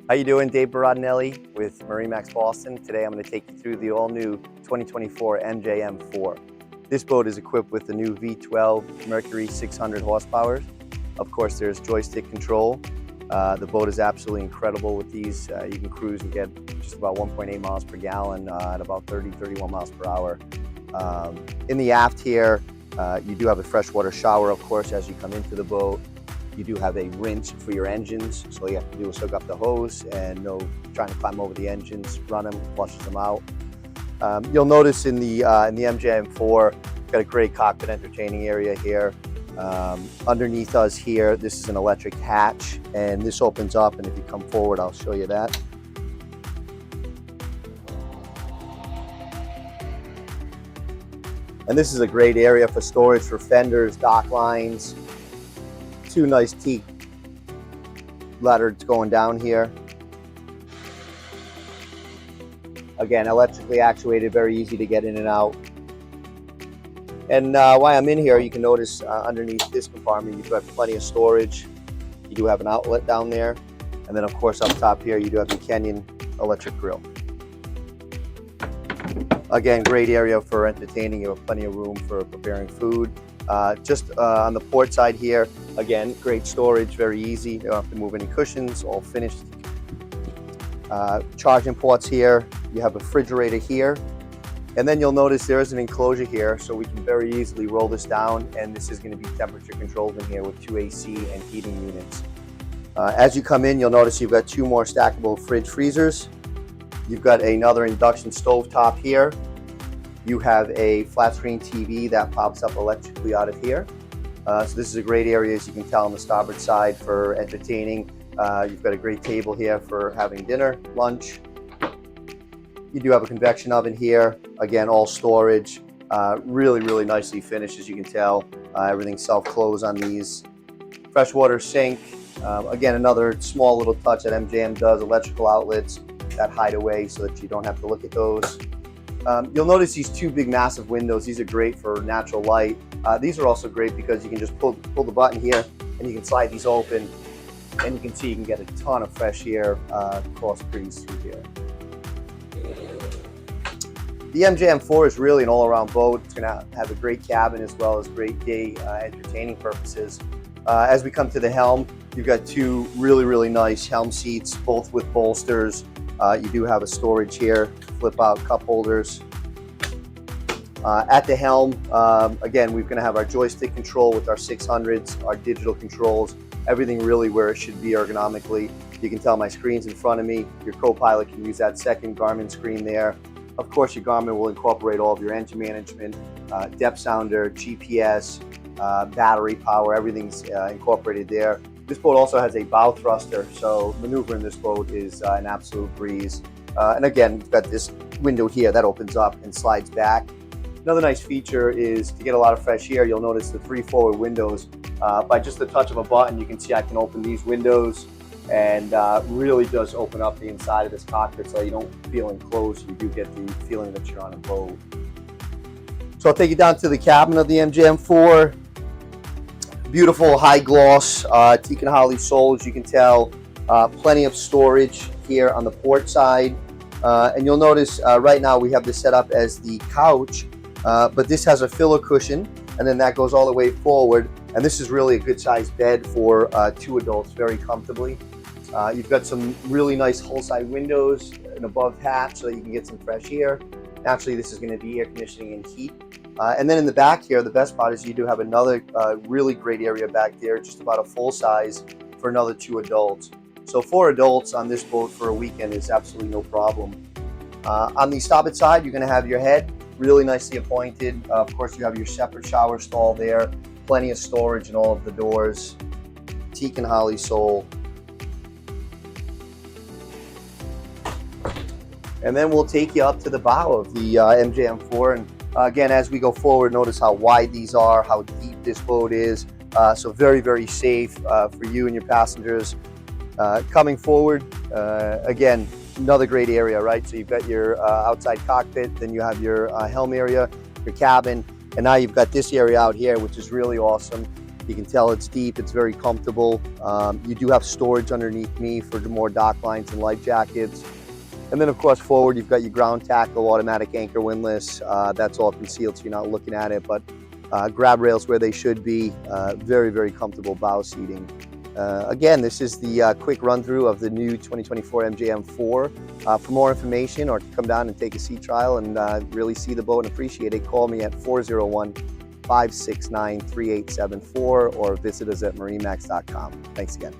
How you doing? Dave Baradinelli with MarineMax Boston. Today I'm going to take you through the all-new 2024 MJM 4. This boat is equipped with the new V12 Mercury 600 horsepower. Of course, there's joystick control. The boat is absolutely incredible with these. You can cruise and get just about 1.8 miles per gallon at about 31 miles per hour. In the aft here, you do have a freshwater shower, of course, as you come into the boat. You do have a rinse for your engines, so all you have to do is hook up the hose and no trying to climb over the engines, run them, flushes them out. You'll notice in the MJM 4, got a great cockpit entertaining area here. Underneath us here, this is an electric hatch, and this opens up, and if you come forward, I'll show you that. And this is a great area for storage for fenders, dock lines. Two nice teak ladders going down here. Again, electrically actuated, very easy to get in and out. And while I'm in here, you can notice underneath this compartment, you have plenty of storage. You do have an outlet down there. And then of course up top here, you do have the Kenyon electric grill. Again, great area for entertaining. You have plenty of room for preparing food. Just on the port side here, again, great storage, very easy. You don't have to move any cushions, all finished. Charging ports here. You have a refrigerator here. And then you'll notice there is an enclosure here, so we can very easily roll this down, and this is going to be temperature controlled in here with 2 AC and heating units. As you come in, you'll notice you've got 2 more stackable fridge freezers. You've got another induction stove top here. You have a flat screen TV that pops up electrically out of here. So this is a great area, as you can tell, on the starboard side for entertaining. You've got a great table here for having dinner, lunch. You do have a convection oven here. Again, all storage. Really nicely finished, as you can tell. Everything's self-close on these. Freshwater sink. Again, another small little touch that MJM does. Electrical outlets that hide away so that you don't have to look at those. You'll notice these 2 big massive windows. These are great for natural light. These are also great because you can just pull the button here and you can slide these open, and you can see you can get a ton of fresh air cross breeze through here. The MJM 4 is really an all-around boat. It's going to have a great cabin as well as great day entertaining purposes. As we come to the Helm, you've got 2 really nice Helm seats, both with bolsters. You do have a storage here, flip out cup holders. At the Helm, again, we're going to have our joystick control with our 600s, our digital controls, everything really where it should be ergonomically. You can tell my screen's in front of me. Your co-pilot can use that second Garmin screen there. Of course, your Garmin will incorporate all of your engine management, depth sounder, GPS, battery power, everything's incorporated there. This boat also has a bow thruster, so maneuvering this boat is an absolute breeze. And again, we've got this window here that opens up and slides back. Another nice feature is to get a lot of fresh air, you'll notice the 3 forward windows. By just the touch of a button, you can see I can open these windows, and really does open up the inside of this cockpit so you don't feel enclosed. You do get the feeling that you're on a boat. So I'll take you down to the cabin of the MJM 4. Beautiful high gloss teak and holly soles, you can tell. Plenty of storage here on the port side. And you'll notice right now we have this set up as the couch, but this has a filler cushion, and then that goes all the way forward. And this is really a good sized bed for 2 adults very comfortably. You've got some really nice hull side windows, an above hatch so that you can get some fresh air. Naturally, this is going to be air conditioning and heat. And then in the back here, the best part is you do have another really great area back there, just about a full size for another 2 adults. So 4 adults on this boat for a weekend is absolutely no problem. On the starboard side, you're going to have your head really nicely appointed. Of course, you have your separate shower stall there, plenty of storage in all of the doors, teak and holly sole. And then we'll take you up to the bow of the MJM 4. And again, as we go forward, notice how wide these are, how deep this boat is. So very safe for you and your passengers. Coming forward, again, another great area, right? So you've got your outside cockpit, then you have your helm area, your cabin, and now you've got this area out here, which is really awesome. You can tell it's deep, it's very comfortable. You do have storage underneath me for more dock lines and life jackets. And then of course forward, you've got your ground tackle, automatic anchor windlass. That's all concealed so you're not looking at it, but grab rails where they should be. Very, very comfortable bow seating. Again, this is the quick run through of the new 2024 MJM 4. For more information or to come down and take a sea trial and really see the boat and appreciate it, call me at 401-569-3874 or visit us at MarineMax.com. Thanks again.